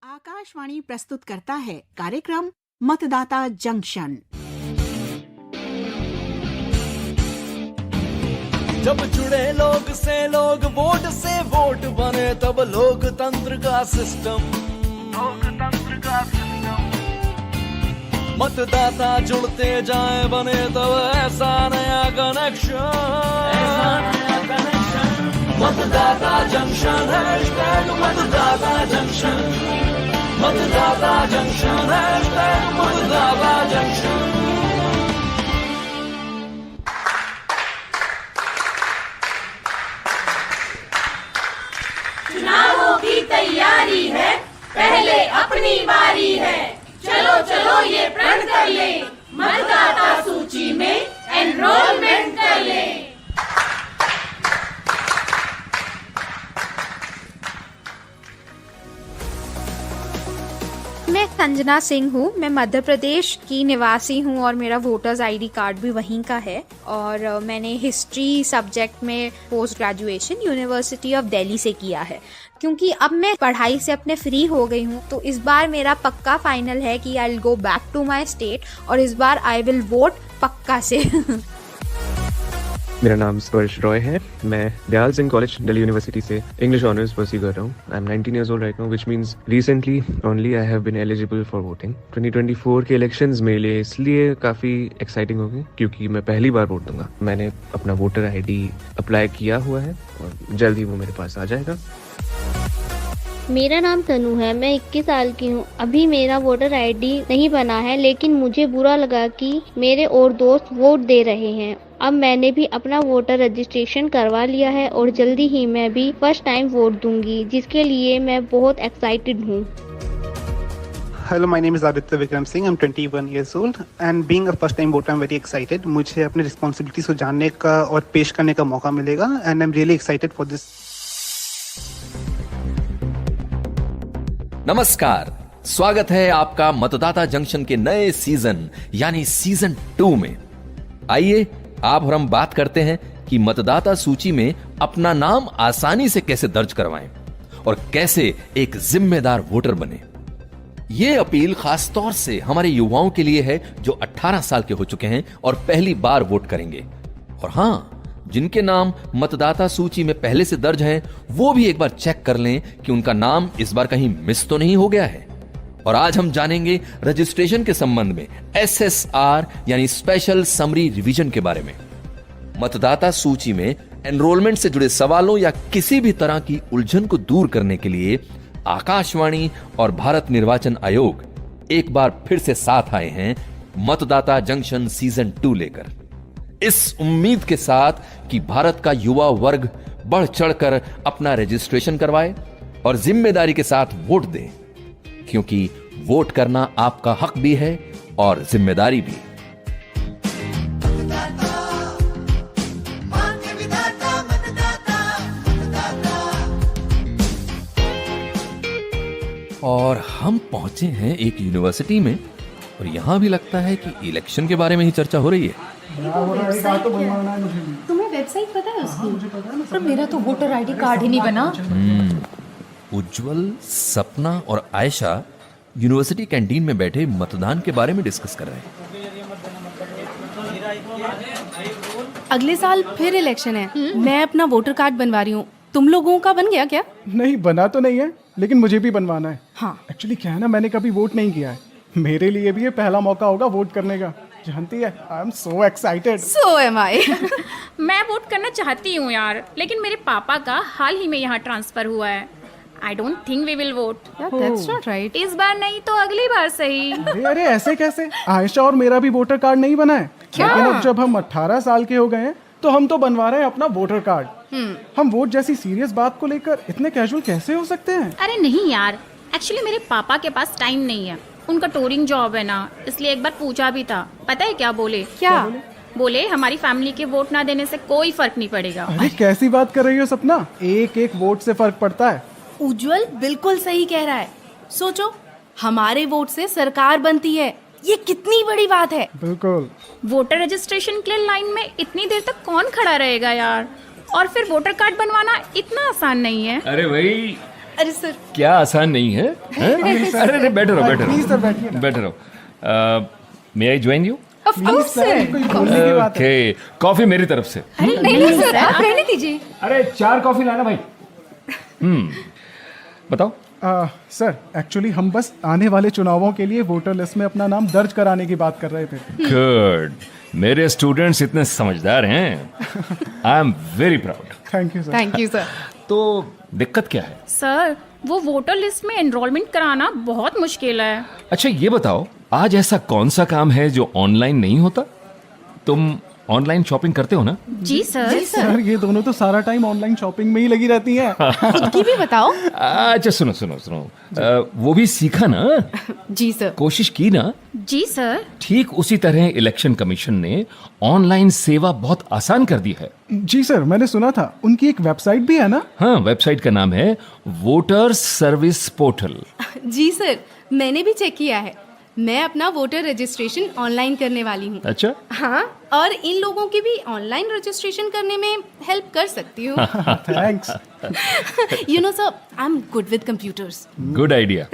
आकाशवाणी प्रस्तुत करता है कार्यक्रम मतदाता जंक्शन। जब जुड़े लोग से लोग वोट से वोट बने तब लोकतंत्र का सिस्टम मतदाता जुड़ते जाए बने तब ऐसा नया कनेक्शन मतदाता जंक्शन मतदाता जंक्शन मतदाता जंक्शन मतदाता जंक्शन। चुनावों की तैयारी है, पहले अपनी बारी है। चलो चलो ये प्रण कर ले, मतदाता सूची में एनरोलमेंट कर ले। मैं संजना सिंह हूँ। मैं मध्य प्रदेश की निवासी हूँ और मेरा वोटर्स आईडी कार्ड भी वहीं का है। और मैंने हिस्ट्री सब्जेक्ट में post graduation university of Delhi से किया है। क्योंकि अब मैं पढ़ाई से अपने फ्री हो गई हूँ तो इस बार मेरा पक्का फाइनल है कि I will go back to my state और इस बार आई विल वोट पक्का से। मेरा नाम स्पर्श रॉय है। मैं दयाल सिंह कॉलेज दिल्ली यूनिवर्सिटी से इंग्लिश ऑनर्स परस्यू कर रहा हूँ। I am 19 years old right now, which means recently only I have been eligible for voting. 2024 के इलेक्शंस मेरे लिए इसलिए काफ़ी एक्साइटिंग होगी क्योंकि मैं पहली बार वोट दूंगा। मैंने अपना वोटर आईडी अप्लाई किया हुआ है और जल्द ही वो मेरे पास आ जाएगा। मेरा नाम तनु है। मैं 21 साल की हूँ। अभी मेरा वोटर आईडी नहीं बना है, लेकिन मुझे बुरा लगा कि मेरे और दोस्त वोट दे रहे हैं। अब मैंने भी अपना वोटर रजिस्ट्रेशन करवा लिया है और जल्दी ही मैं भी फर्स्ट टाइम वोट दूंगी, जिसके लिए मैं बहुत एक्साइटेड हूँ। Hello, my name is Aditya Vikram Singh. I'm 21 years old and being a first time voter, I'm very excited. मुझे अपने रिस्पॉन्सिबिलिटीज को जानने का और पेश करने का मौका मिलेगा and I'm really excited for this. नमस्कार, स्वागत है आपका मतदाता जंक्शन के नए सीजन यानी सीजन 2 में। आइए आप और हम बात करते हैं कि मतदाता सूची में अपना नाम आसानी से कैसे दर्ज करवाएं और कैसे एक जिम्मेदार वोटर बने। यह अपील खास तौर से हमारे युवाओं के लिए है जो 18 साल के हो चुके हैं और पहली बार वोट करेंगे। और हां, जिनके नाम मतदाता सूची में पहले से दर्ज हैं, वो भी एक बार चेक कर लें कि उनका नाम इस बार कहीं मिस तो नहीं हो गया है। और आज हम जानेंगे रजिस्ट्रेशन के संबंध में SSR यानी स्पेशल समरी रिवीजन के बारे में। मतदाता सूची में एनरोलमेंट से जुड़े सवालों या किसी भी तरह की उलझन को दूर करने के लिए आकाशवाणी और भारत निर्वाचन आयोग एक बार फिर से साथ आए हैं मतदाता जंक्शन सीजन 2 लेकर, इस उम्मीद के साथ कि भारत का युवा वर्ग बढ़ चढ़कर अपना रजिस्ट्रेशन करवाए और जिम्मेदारी के साथ वोट दे, क्योंकि वोट करना आपका हक भी है और जिम्मेदारी भी। और हम पहुंचे हैं एक यूनिवर्सिटी में और यहां भी लगता है कि इलेक्शन के बारे में ही चर्चा हो रही है। तुम्हें वेबसाइट पता है उसकी? मुझे पता है ना, पर मेरा तो वोटर आईडी कार्ड ही नहीं बना। उज्जवल, सपना और आयशा यूनिवर्सिटी कैंटीन में बैठे मतदान के बारे में डिस्कस कर रहे हैं। अगले साल फिर इलेक्शन है। मैं अपना वोटर कार्ड बनवा रही हूँ। तुम लोगों का बन गया क्या? नहीं, बना तो नहीं है, लेकिन मुझे भी बनवाना है। हाँ, एक्चुअली क्या है ना, मैंने कभी वोट नहीं किया है। मेरे लिए भी ये पहला मौका होगा वोट करने का। जानती है, I am so excited. So am I. मैं वोट करना चाहती हूँ यार, लेकिन मेरे पापा का हाल ही में यहाँ ट्रांसफर हुआ है। I don't think we will vote. That's not right. इस बार नहीं तो अगली बार सही। अरे ऐसे कैसे? आयशा और मेरा भी वोटर कार्ड नहीं बना है। लेकिन अब जब हम 18 साल के हो गए हैं तो हम तो बनवा रहे हैं अपना वोटर कार्ड। हम वोट जैसी सीरियस बात को लेकर इतने कैजुअल कैसे हो सकते हैं? अरे नहीं यार, एक्चुअली मेरे पापा के पास टाइम नहीं है। उनका टूरिंग जॉब है ना, इसलिए एक बार पूछा भी था। पता है क्या बोले? क्या बोले हमारी फैमिली के वोट ना देने से कोई फर्क नहीं पड़ेगा। अरे कैसी बात कर रही हो सपना? एक एक वोट से फर्क पड़ता है। उज्जवल बिल्कुल सही कह रहा है। सोचो, हमारे वोट से सरकार बनती है। ये कितनी बड़ी बात है। बिल्कुल। वोटर रजिस्ट्रेशन के लिए लाइन में इतनी देर तक कौन खड़ा रहेगा यार? और फिर वोटर कार्ड बनवाना इतना आसान नहीं है। अरे भाई, अरे सर, क्या आसान नहीं है, हैं? अरे बैठे रहो प्लीज सर बैठिए ना। बैठे रहो। May I join you? Of course sir. कोई बोलने की बात है। ओके, कॉफी मेरी तरफ से। अरे नहीं सर, आप रहने दीजिए। अरे 4 कॉफी लाना भाई। बताओ। सर एक्चुअली हम बस आने वाले चुनावों के लिए वोटर लिस्ट में अपना नाम दर्ज कराने की बात कर रहे थे। गुड, मेरे स्टूडेंट्स इतने समझदार हैं। I am very proud. Thank you sir. Thank you sir. तो दिक्कत क्या है? सर, वो वोटर लिस्ट में एनरोलमेंट कराना बहुत मुश्किल है। अच्छा ये बताओ, आज ऐसा कौन सा काम है जो ऑनलाइन नहीं होता? तुम ऑनलाइन शॉपिंग करते हो ना? जी सर। सर ये दोनों तो सारा टाइम ऑनलाइन शॉपिंग में ही लगी रहती हैं। इनकी भी बताओ। अच्छा सुनो, वो भी सीखा ना? जी सर। कोशिश की ना? जी सर। ठीक उसी तरह इलेक्शन कमीशन ने ऑनलाइन सेवा बहुत आसान कर दी है। जी सर, मैंने सुना था उनकी एक वेबसाइट भी है ना? हाँ, वेबसाइट का नाम है वोटर सर्विस पोर्टल। जी सर, मैंने भी चेक किया है। मैं अपना वोटर रजिस्ट्रेशन ऑनलाइन करने वाली हूँ। अच्छा। हाँ, और इन लोगों की भी ऑनलाइन रजिस्ट्रेशन करने में हेल्प कर सकती हूँ। Thanks. You know sir, I am good with computers. Good idea.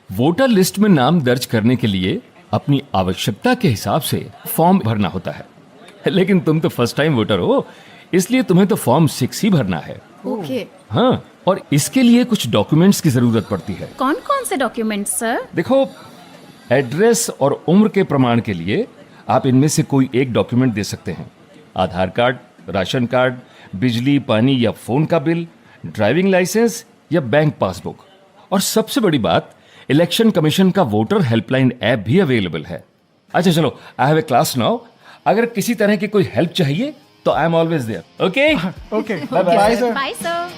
Voter list में नाम दर्ज करने के लिए अपनी आवश्यकता के हिसाब से फॉर्म भरना होता है, लेकिन तुम तो फर्स्ट टाइम वोटर हो, इसलिए तुम्हें तो फॉर्म 6 ही भरना है। ओके। हाँ, और इसके लिए कुछ डॉक्यूमेंट्स की जरूरत पड़ती है। कौन कौन से डॉक्यूमेंट्स सर? देखो, एड्रेस और उम्र के प्रमाण के लिए आप इनमें से कोई एक डॉक्यूमेंट दे सकते हैं। आधार कार्ड, राशन कार्ड, बिजली, पानी या फोन का बिल, ड्राइविंग लाइसेंस या बैंक पासबुक। और सबसे बड़ी बात, इलेक्शन कमीशन का वोटर हेल्पलाइन ऐप भी अवेलेबल है। अच्छा चलो, I have a class now. अगर किसी तरह की कोई हेल्प चाहिए तो I am always there. Okay okay, bye sir. Bye sir.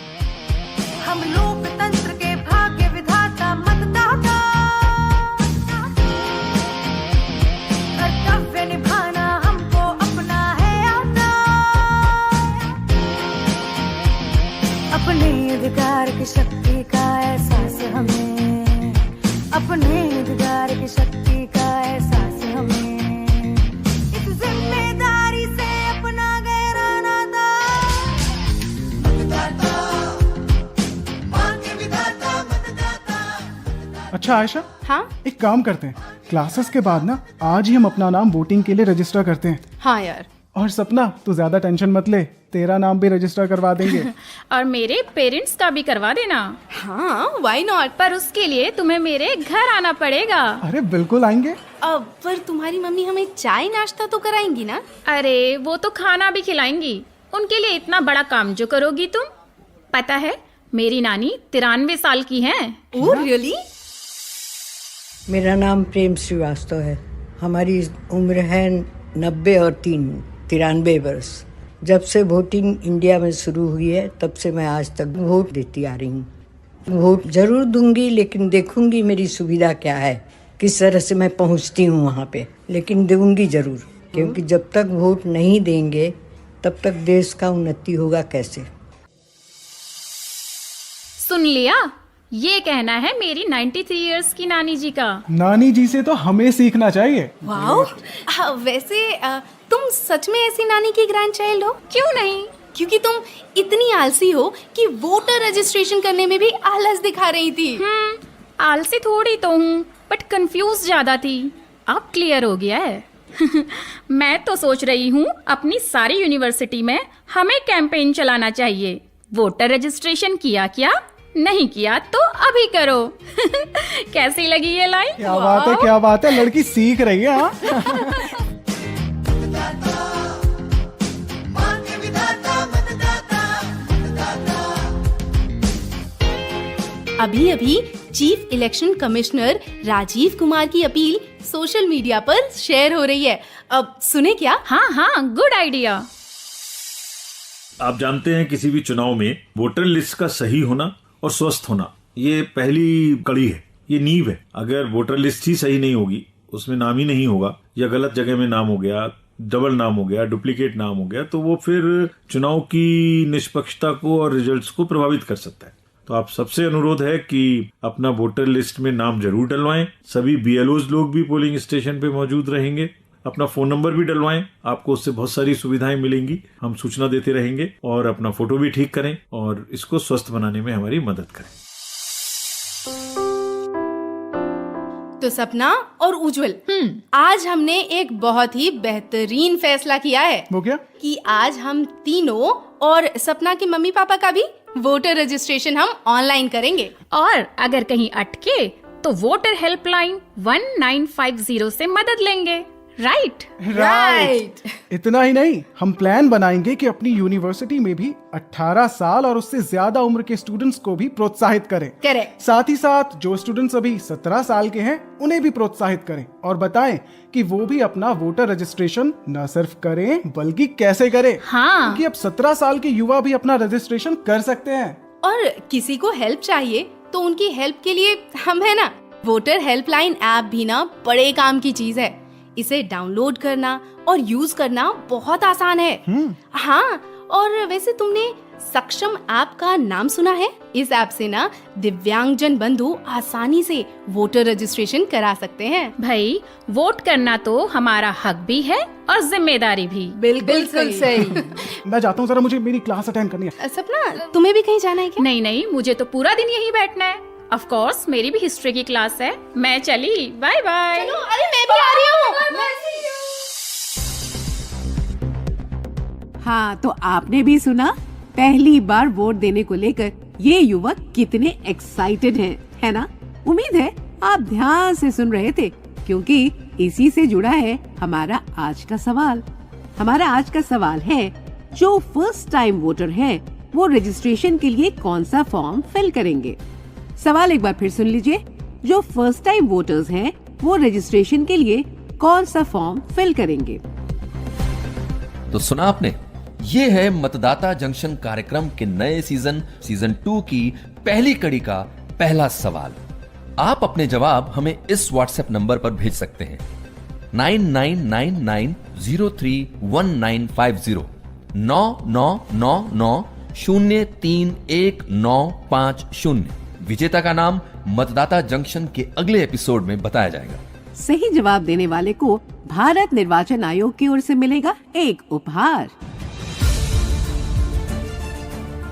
हम लोकतंत्र के भाग्य विधाता मतदाता, कर्तव्य निभाना हमको अपना है आता। अपने अधिकार की शक्ति का एहसास हमें, अपने अधिकार की शक्ति का एहसास हमें, इस जिम्मेदारी से अपना गहरा नाता। मतदाता, भाग्य विधाता मतदाता। अच्छा आयशा, हाँ एक काम करते हैं, क्लासेस के बाद ना आज ही हम अपना नाम वोटिंग के लिए रजिस्टर करते हैं। हाँ यार। और सपना, तू ज्यादा टेंशन मत ले, तेरा नाम भी रजिस्टर करवा देंगे। और मेरे पेरेंट्स का भी करवा देना। हाँ, व्हाई नॉट। पर उसके लिए तुम्हें मेरे घर आना पड़ेगा। अरे बिल्कुल आएंगे। पर तुम्हारी मम्मी हमें चाय नाश्ता तो कराएंगी ना? अरे वो तो खाना भी खिलाएंगी। उनके लिए इतना बड़ा काम जो करोगी तुम। पता है, मेरी नानी 93 साल की हैं। Oh really? मेरा नाम प्रेम श्रीवास्तव है। हमारी उम्र है 90 और 93 वर्ष। जब से वोटिंग इंडिया में शुरू हुई है तब से मैं आज तक वोट देती आ रही हूँ। वोट जरूर दूंगी, लेकिन देखूंगी मेरी सुविधा क्या है, किस तरह से मैं पहुँचती हूँ वहाँ पे, लेकिन दूंगी जरूर, क्योंकि जब तक वोट नहीं देंगे तब तक देश का उन्नति होगा कैसे। सुन लिया, ये कहना है मेरी 93 इयर्स की नानी जी का। नानी जी से तो हमें सीखना चाहिए। वाओ। वैसे तुम सच में ऐसी नानी की ग्रैंड चाइल्ड हो? क्यों नहीं? क्योंकि तुम इतनी आलसी हो कि वोटर रजिस्ट्रेशन करने में भी आलस दिखा रही थी। आलसी थोड़ी तो हूँ, बट कंफ्यूज ज्यादा थी। अब क्लियर हो गया है। मैं तो सोच रही हूँ अपनी सारी यूनिवर्सिटी में हमें कैंपेन चलाना चाहिए। वोटर रजिस्ट्रेशन किया क्या? नहीं किया तो अभी करो। कैसी लगी ये लाइन? क्या बात है, क्या बात है, लड़की सीख रही है। हाँ? अभी अभी chief election commissioner Rajiv Kumar की अपील सोशल मीडिया पर शेयर हो रही है। अब सुने क्या? हाँ, गुड आइडिया। आप जानते हैं, किसी भी चुनाव में वोटर लिस्ट का सही होना और स्वस्थ होना, ये पहली कड़ी है, ये नींव है। अगर वोटर लिस्ट ही सही नहीं होगी, उसमें नाम ही नहीं होगा, या गलत जगह में नाम हो गया, डबल नाम हो गया, डुप्लीकेट नाम हो गया, तो वो फिर चुनाव की निष्पक्षता को और रिजल्ट्स को प्रभावित कर सकता है। तो आप सबसे अनुरोध है कि अपना वोटर लिस्ट में नाम जरूर डलवाएं। सभी BLOs लोग भी पोलिंग स्टेशन पे मौजूद रहेंगे। अपना फोन नंबर भी डलवाएं, आपको उससे बहुत सारी सुविधाएं मिलेंगी। हम सूचना देते रहेंगे। और अपना फोटो भी ठीक करें और इसको स्वस्थ बनाने में हमारी मदद करें। तो सपना और उज्जवल, आज हमने एक बहुत ही बेहतरीन फैसला किया है। वो क्या? कि आज हम तीनों और सपना के मम्मी पापा का भी वोटर रजिस्ट्रेशन हम ऑनलाइन करेंगे। और अगर कहीं अटके तो वोटर हेल्पलाइन 1950 से मदद लेंगे। राइट। इतना ही नहीं, हम प्लान बनाएंगे कि अपनी यूनिवर्सिटी में भी 18 साल और उससे ज्यादा उम्र के स्टूडेंट्स को भी प्रोत्साहित करें। करेक्ट। साथ ही साथ जो स्टूडेंट्स अभी 17 साल के हैं उन्हें भी प्रोत्साहित करें और बताएं कि वो भी अपना वोटर रजिस्ट्रेशन न सिर्फ करें बल्कि कैसे करें। हाँ। क्योंकि अब 17 साल के युवा भी अपना रजिस्ट्रेशन कर सकते हैं। और किसी को हेल्प चाहिए तो उनकी हेल्प के लिए हम है ना। वोटर हेल्पलाइन ऐप भी ना बड़े काम की चीज है। इसे डाउनलोड करना और यूज करना बहुत आसान है। हाँ, और वैसे तुमने सक्षम ऐप का नाम सुना है? इस ऐप से ना दिव्यांगजन बंधु आसानी से वोटर रजिस्ट्रेशन करा सकते हैं। भाई, वोट करना तो हमारा हक भी है और जिम्मेदारी भी। बिल्कुल सही। मैं जाता हूँ, जरा मुझे मेरी क्लास अटेंड करनी है। सपना, तुम्हें भी कहीं जाना है क्या? नहीं, मुझे तो पूरा दिन यहीं बैठना है। ऑफ कोर्स, मेरी भी हिस्ट्री की क्लास है। मैं चली, बाय बाय। अरे मैं भी आ रही हूँ। हाँ, तो आपने भी सुना, पहली बार वोट देने को लेकर ये युवक कितने एक्साइटेड हैं, है ना? उम्मीद है आप ध्यान से सुन रहे थे, क्योंकि इसी से जुड़ा है हमारा आज का सवाल। हमारा आज का सवाल है, जो फर्स्ट टाइम वोटर है वो रजिस्ट्रेशन के लिए कौन सा फॉर्म फिल करेंगे? सवाल एक बार फिर सुन लीजिए, जो फर्स्ट टाइम वोटर्स हैं वो रजिस्ट्रेशन के लिए कौन सा फॉर्म फिल करेंगे? तो सुना आपने, ये है मतदाता जंक्शन कार्यक्रम के नए सीजन 2 की पहली कड़ी का पहला सवाल। आप अपने जवाब हमें इस व्हाट्सएप नंबर पर भेज सकते हैं 9999031950 9999031950। विजेता का नाम मतदाता जंक्शन के अगले एपिसोड में बताया जाएगा। सही जवाब देने वाले को भारत निर्वाचन आयोग की ओर से मिलेगा एक उपहार।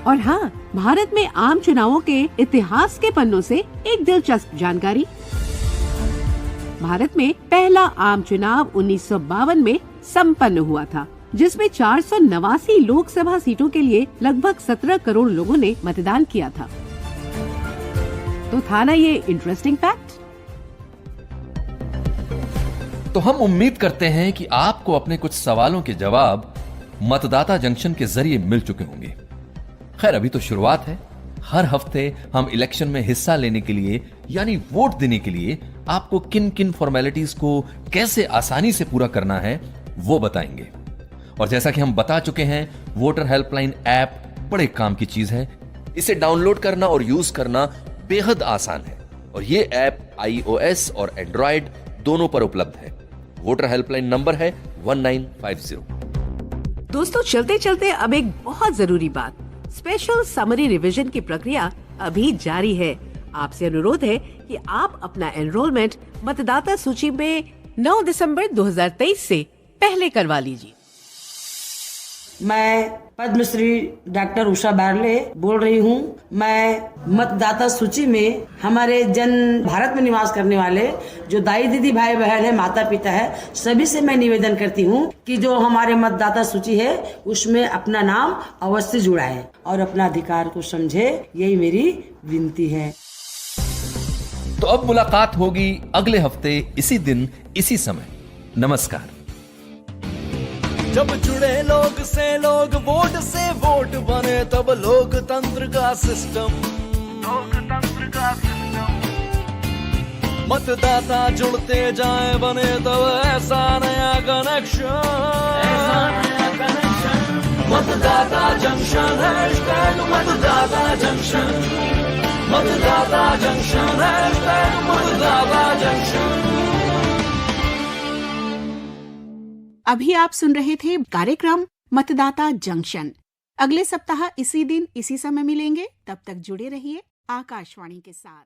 और हाँ, भारत में आम चुनावों के इतिहास के पन्नों से एक दिलचस्प जानकारी। भारत में पहला आम चुनाव 1952 में संपन्न हुआ था, जिसमें 489 लोकसभा सीटों के लिए लगभग 17 करोड़ लोगों ने मतदान किया था। तो था ना ये इंटरेस्टिंग फैक्ट? तो हम उम्मीद करते हैं कि आपको अपने कुछ सवालों के जवाब मतदाता जंक्शन के जरिए मिल चुके होंगे। खैर, अभी तो शुरुआत है। हर हफ्ते हम इलेक्शन में हिस्सा लेने के लिए यानी वोट देने के लिए आपको किन किन फॉर्मेलिटीज को कैसे आसानी से पूरा करना है वो बताएंगे। और जैसा कि हम बता चुके हैं, वोटर हेल्पलाइन ऐप बड़े काम की चीज है। इसे डाउनलोड करना और यूज करना बेहद आसान है और ये ऐप iOS और एंड्रॉयड दोनों पर उपलब्ध है। वोटर हेल्पलाइन नंबर है 1950। दोस्तों, चलते चलते अब एक बहुत जरूरी बात, स्पेशल समरी रिवीजन की प्रक्रिया अभी जारी है। आपसे अनुरोध है कि आप अपना एनरोलमेंट मतदाता सूची में 9 दिसंबर 2023 से पहले करवा लीजिए। मैं पद्मश्री डॉक्टर उषा बारले बोल रही हूँ। मैं मतदाता सूची में हमारे जन भारत में निवास करने वाले जो दाई दीदी भाई बहन है, माता पिता है, सभी से मैं निवेदन करती हूँ कि जो हमारे मतदाता सूची है उसमें अपना नाम अवश्य जुड़ाएं और अपना अधिकार को समझे, यही मेरी विनती है। तो अब मुलाकात होगी अगले हफ्ते इसी दिन इसी समय। नमस्कार। जब जुड़े लोग से लोग, वोट से वोट बने, तब लोकतंत्र का सिस्टम मतदाता जुड़ते जाए बने, तब ऐसा नया कनेक्शन। मतदाता जंक्शन, मतदाता जंक्शन, मतदाता जंक्शन, मतदाता जंक्शन। अभी आप सुन रहे थे कार्यक्रम मतदाता जंक्शन। अगले सप्ताह इसी दिन इसी समय मिलेंगे। तब तक जुड़े रहिए आकाशवाणी के साथ।